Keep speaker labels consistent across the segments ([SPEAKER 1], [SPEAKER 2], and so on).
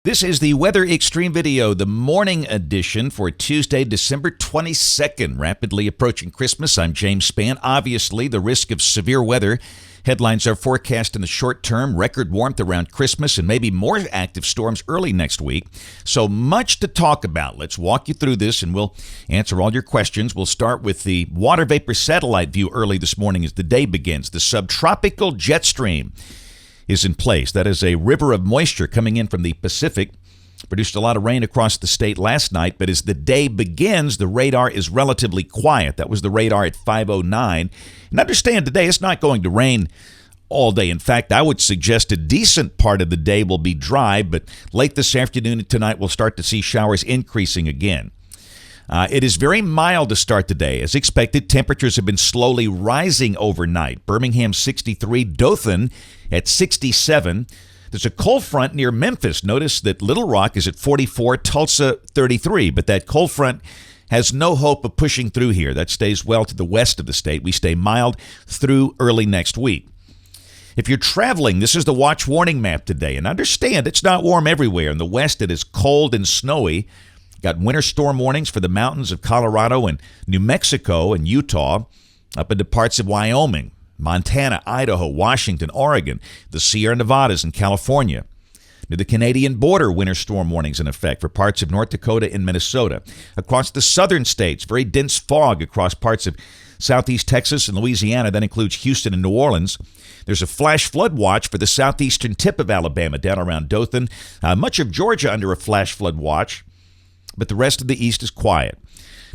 [SPEAKER 1] This is the Weather Xtreme video, the morning edition for Tuesday, December 22nd. Rapidly approaching Christmas. I'm James Spann. Obviously, the risk of severe weather. Headlines are forecast in the short term, record warmth around Christmas, and maybe more active storms early next week. So much to talk about. Let's walk you through this, and we'll answer all your questions. We'll start with the water vapor satellite view early this morning as the day begins. The subtropical jet stream is in place. That is a river of moisture coming in from the Pacific. Produced a lot of rain across the state last night, but as the day begins, the radar is relatively quiet. That was the radar at 5:09. And understand, today it's not going to rain all day. In fact, I would suggest a decent part of the day will be dry, but late this afternoon and tonight we'll start to see showers increasing again. It is very mild to start the day. As expected, temperatures have been slowly rising overnight. Birmingham 63, Dothan at 67. There's a cold front near Memphis. Notice that Little Rock is at 44, Tulsa 33, but that cold front has no hope of pushing through here. That stays well to the west of the state. We stay mild through early next week. If you're traveling, this is the watch warning map today. And understand, it's not warm everywhere. In the west, it is cold and snowy. Got winter storm warnings for the mountains of Colorado and New Mexico and Utah, up into parts of Wyoming, Montana, Idaho, Washington, Oregon, the Sierra Nevadas, and California. Near the Canadian border, winter storm warnings in effect for parts of North Dakota and Minnesota. Across the southern states, very dense fog across parts of southeast Texas and Louisiana. That includes Houston and New Orleans. There's a flash flood watch for the southeastern tip of Alabama down around Dothan. Much of Georgia under a flash flood watch, but the rest of the east is quiet.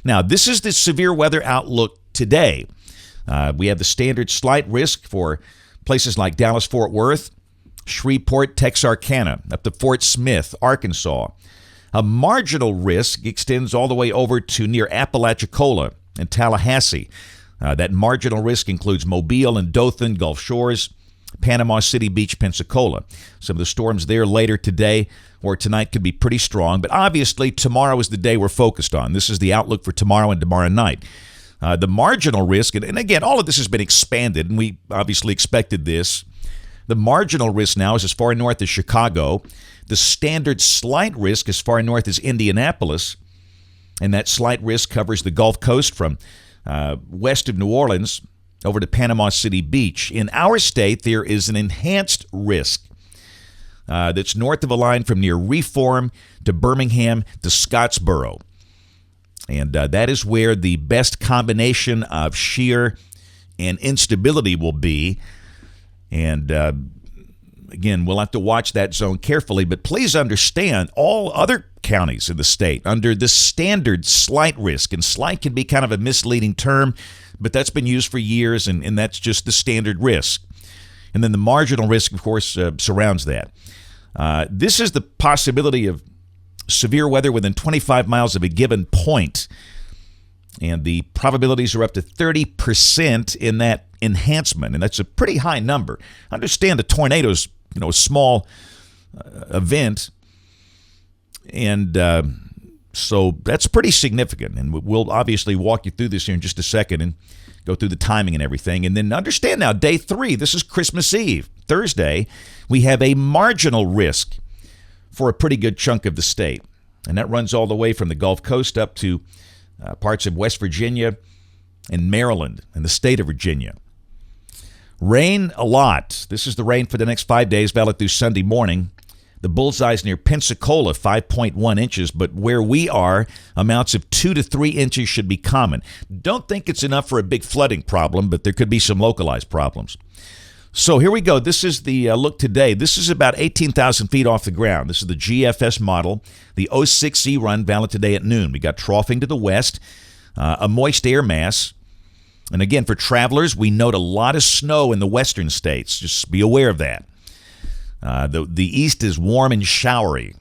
[SPEAKER 1] Now, this is the severe weather outlook today. We have the standard slight risk for places like Dallas-Fort Worth, Shreveport, Texarkana, up to Fort Smith, Arkansas. A marginal risk extends all the way over to near Apalachicola and Tallahassee. That marginal risk includes Mobile and Dothan, Gulf Shores, Panama City Beach, Pensacola. Some of the storms there later today or tonight could be pretty strong, but obviously tomorrow is the day we're focused on. This is the outlook for tomorrow and tomorrow night. The marginal risk, and again, all of this has been expanded, and we obviously expected this. The marginal risk now is as far north as Chicago. The standard slight risk as far north as Indianapolis, and that slight risk covers the Gulf Coast from west of New Orleans over to Panama City Beach. In our state, there is an enhanced risk that's north of a line from near Reform to Birmingham to Scottsboro. And that is where the best combination of shear and instability will be. And again, we'll have to watch that zone carefully. But please understand, all other counties in the state under the standard slight risk, and slight can be kind of a misleading term, but that's been used for years, and that's just the standard risk. And then the marginal risk, of course, surrounds that. This is the possibility of severe weather within 25 miles of a given point, and the probabilities are up to 30% in that enhancement, and that's a pretty high number. Understand a tornado's, a small event, and so that's pretty significant, and we'll obviously walk you through this here in just a second and go through the timing and everything. And then understand now, day 3, this is Christmas Eve, Thursday, we have a marginal risk for a pretty good chunk of the state. And that runs all the way from the Gulf Coast up to parts of West Virginia and Maryland and the state of Virginia. Rain a lot. This is the rain for the next 5 days, valid through Sunday morning. The bullseye's near Pensacola, 5.1 inches, but where we are, amounts of 2 to 3 inches should be common. Don't think it's enough for a big flooding problem, but there could be some localized problems. So here we go. This is the look today. This is about 18,000 feet off the ground. This is the GFS model, the 06E run, valid today at noon. We got troughing to the west, a moist air mass. And again, for travelers, we note a lot of snow in the western states. Just be aware of that. The east is warm and showery.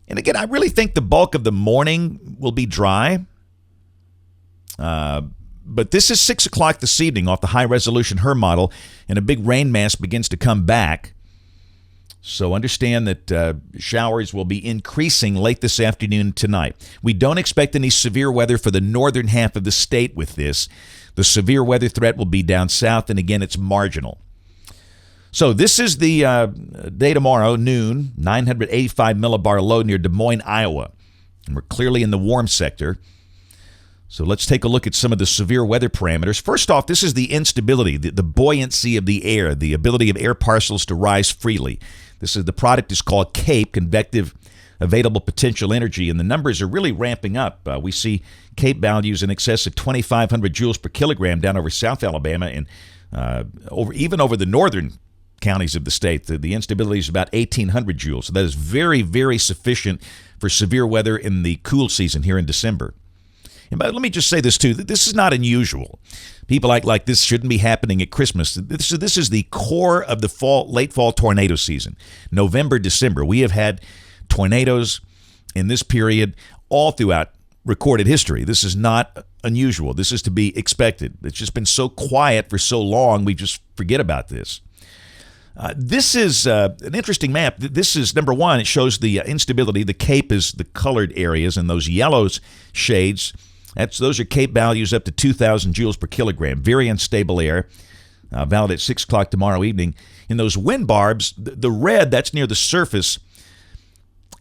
[SPEAKER 1] And again, I really think the bulk of the morning will be dry. But this is 6 o'clock this evening off the high-resolution HER model, and a big rain mass begins to come back. So understand that showers will be increasing late this afternoon and tonight. We don't expect any severe weather for the northern half of the state with this. The severe weather threat will be down south, and again, it's marginal. So this is the day tomorrow, noon, 985 millibar low near Des Moines, Iowa. And we're clearly in the warm sector. So let's take a look at some of the severe weather parameters. First off, this is the instability, the buoyancy of the air, the ability of air parcels to rise freely. The product is called CAPE, convective available potential energy, and the numbers are really ramping up. We see CAPE values in excess of 2,500 joules per kilogram down over South Alabama and even over the northern counties of the state. The instability is about 1,800 joules. So that is very, very sufficient for severe weather in the cool season here in December. But let me just say this, too. This is not unusual. People act like this shouldn't be happening at Christmas. This is the core of the late fall tornado season. November, December. We have had tornadoes in this period all throughout recorded history. This is not unusual. This is to be expected. It's just been so quiet for so long, we just forget about this. This is an interesting map. This is, number one, it shows the instability. The CAPE is the colored areas, and those yellow shades, those are CAPE values up to 2,000 joules per kilogram. Very unstable air, valid at 6 o'clock tomorrow evening. In those wind barbs, the red, that's near the surface,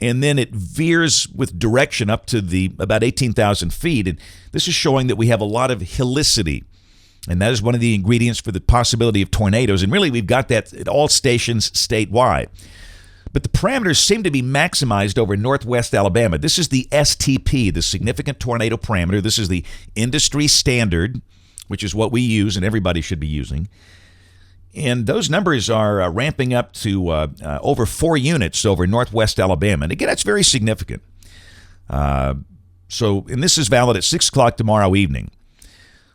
[SPEAKER 1] and then it veers with direction up to about 18,000 feet. And this is showing that we have a lot of helicity, and that is one of the ingredients for the possibility of tornadoes. And really, we've got that at all stations statewide. But the parameters seem to be maximized over northwest Alabama. This is the STP, the significant tornado parameter. This is the industry standard, which is what we use and everybody should be using. And those numbers are ramping up to over 4 units over northwest Alabama. And again, that's very significant. And this is valid at 6 o'clock tomorrow evening.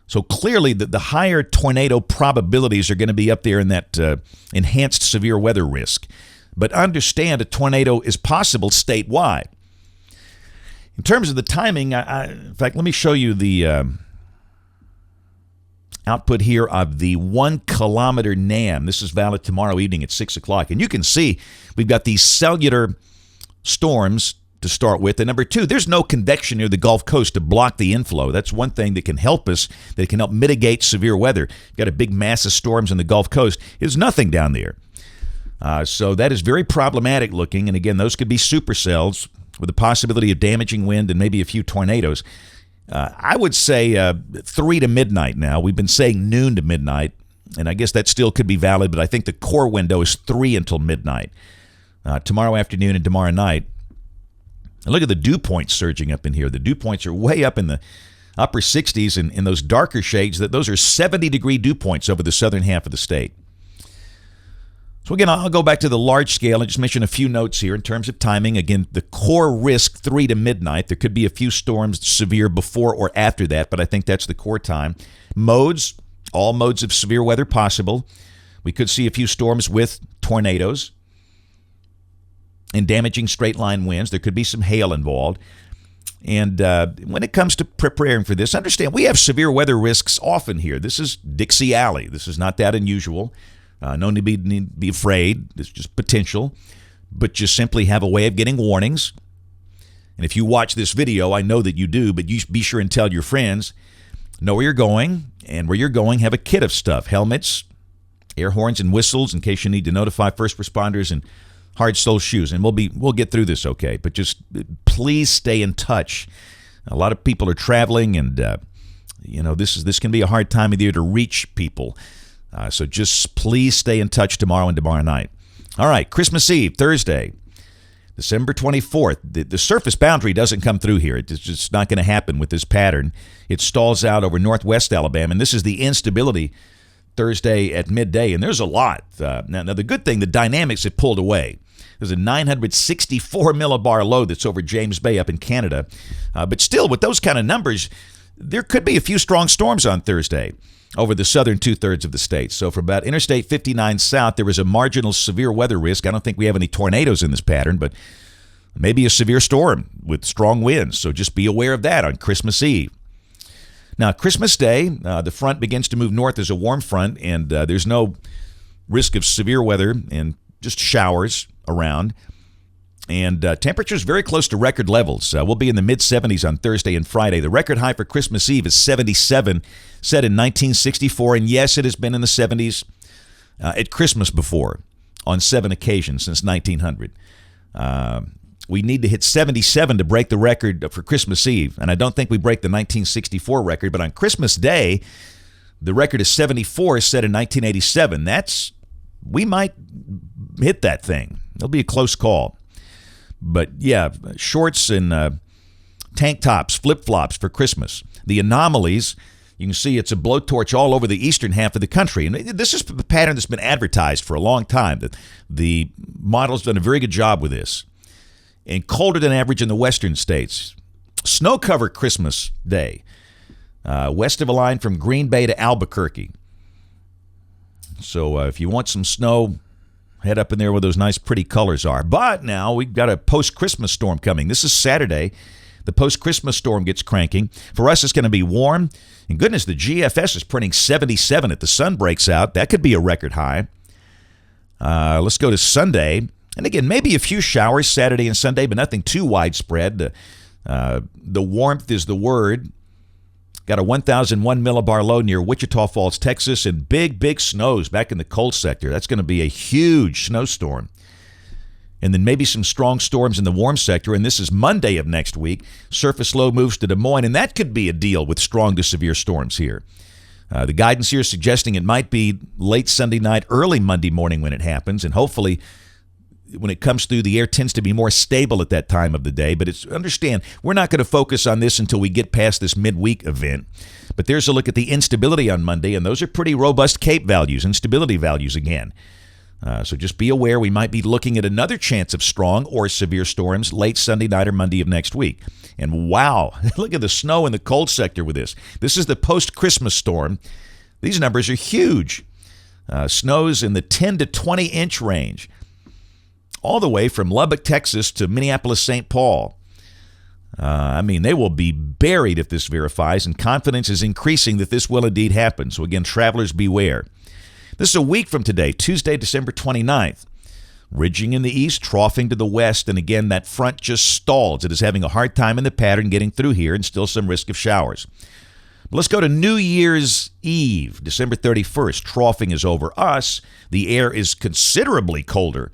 [SPEAKER 1] So clearly, the higher tornado probabilities are going to be up there in that enhanced severe weather risk. But understand a tornado is possible statewide. In terms of the timing, in fact, let me show you the output here of the 1 kilometer NAM. This is valid tomorrow evening at 6 o'clock. And you can see we've got these cellular storms to start with. And number two, there's no convection near the Gulf Coast to block the inflow. That's one thing that can help us, that can help mitigate severe weather. You've got a big mass of storms on the Gulf Coast. There's nothing down there. So that is very problematic looking. And again, those could be supercells with the possibility of damaging wind and maybe a few tornadoes. I would say 3 to midnight now. We've been saying noon to midnight, and I guess that still could be valid, but I think the core window is 3 until midnight. Tomorrow afternoon and tomorrow night. And look at the dew points surging up in here. The dew points are way up in the upper 60s, and in those darker shades, those are 70-degree dew points over the southern half of the state. So again, I'll go back to the large scale and just mention a few notes here in terms of timing. Again, the core risk 3 to midnight. There could be a few storms severe before or after that, but I think that's the core time. Modes, all modes of severe weather possible. We could see a few storms with tornadoes and damaging straight-line winds. There could be some hail involved. And when it comes to preparing for this, understand we have severe weather risks often here. This is Dixie Alley. This is not that unusual. No need to be afraid. It's just potential. But just simply have a way of getting warnings. And if you watch this video, I know that you do, but you be sure and tell your friends. Know where you're going, and where you're going, have a kit of stuff. Helmets, air horns, and whistles in case you need to notify first responders, and hard-sole shoes. And we'll get through this okay. But just please stay in touch. A lot of people are traveling, and this can be a hard time of the year to reach people. So just please stay in touch tomorrow and tomorrow night. All right, Christmas Eve, Thursday, December 24th. The surface boundary doesn't come through here. It's just not going to happen with this pattern. It stalls out over northwest Alabama, and this is the instability Thursday at midday, and there's a lot. Now, the good thing, the dynamics have pulled away. There's a 964 millibar low that's over James Bay up in Canada. But still, with those kind of numbers, there could be a few strong storms on Thursday over the southern two-thirds of the state. So for about Interstate 59 south, there is a marginal severe weather risk. I don't think we have any tornadoes in this pattern, but maybe a severe storm with strong winds. So just be aware of that on Christmas Eve. Now, Christmas Day, the front begins to move north as a warm front, and there's no risk of severe weather and just showers around. And temperatures very close to record levels. We'll be in the mid-70s on Thursday and Friday. The record high for Christmas Eve is 77, set in 1964. And yes, it has been in the 70s at Christmas before on 7 occasions since 1900. We need to hit 77 to break the record for Christmas Eve, and I don't think we break the 1964 record, but on Christmas Day, the record is 74, set in 1987. We might hit that thing. It'll be a close call. But yeah, shorts and tank tops, flip-flops for Christmas. The anomalies, you can see it's a blowtorch all over the eastern half of the country. And this is a pattern that's been advertised for a long time. The model's done a very good job with this. And colder than average in the western states. Snow cover Christmas Day. West of a line from Green Bay to Albuquerque. So if you want some snow, head up in there where those nice pretty colors are. But now we've got a post-Christmas storm coming. This is Saturday. The post-Christmas storm gets cranking. For us, it's going to be warm. And goodness, the GFS is printing 77 if the sun breaks out. That could be a record high. Let's go to Sunday. And again, maybe a few showers Saturday and Sunday, but nothing too widespread. The warmth is the word. Got a 1,001 millibar low near Wichita Falls, Texas, and big snows back in the cold sector. That's going to be a huge snowstorm. And then maybe some strong storms in the warm sector, and this is Monday of next week. Surface low moves to Des Moines, and that could be a deal with strong to severe storms here. The guidance here is suggesting it might be late Sunday night, early Monday morning when it happens, and hopefully when it comes through, the air tends to be more stable at that time of the day. But understand, we're not going to focus on this until we get past this midweek event. But there's a look at the instability on Monday, and those are pretty robust CAPE values, instability values again. So just be aware we might be looking at another chance of strong or severe storms late Sunday night or Monday of next week. And wow, look at the snow in the cold sector with this. This is the post-Christmas storm. These numbers are huge. Snows in the 10 to 20 inch range, all the way from Lubbock, Texas to Minneapolis, St. Paul. They will be buried if this verifies, and confidence is increasing that this will indeed happen. So again, travelers beware. This is a week from today, Tuesday, December 29th. Ridging in the east, troughing to the west, and again, that front just stalls. It is having a hard time in the pattern getting through here, and still some risk of showers. But let's go to New Year's Eve, December 31st. Troughing is over us. The air is considerably colder.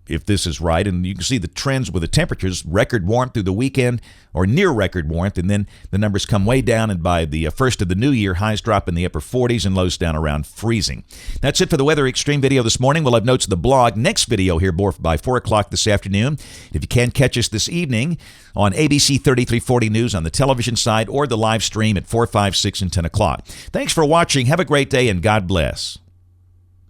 [SPEAKER 1] If this is right, and you can see the trends with the temperatures, record warmth through the weekend, or near record warmth, and then the numbers come way down, and by the first of the new year, highs drop in the upper 40s and lows down around freezing. That's it for the Weather Extreme video this morning. We'll have notes of the blog. Next video here by 4 o'clock this afternoon. If you can catch us this evening on ABC 3340 News on the television side, or the live stream at 4, 5, 6, and 10 o'clock. Thanks for watching. Have a great day, and God bless.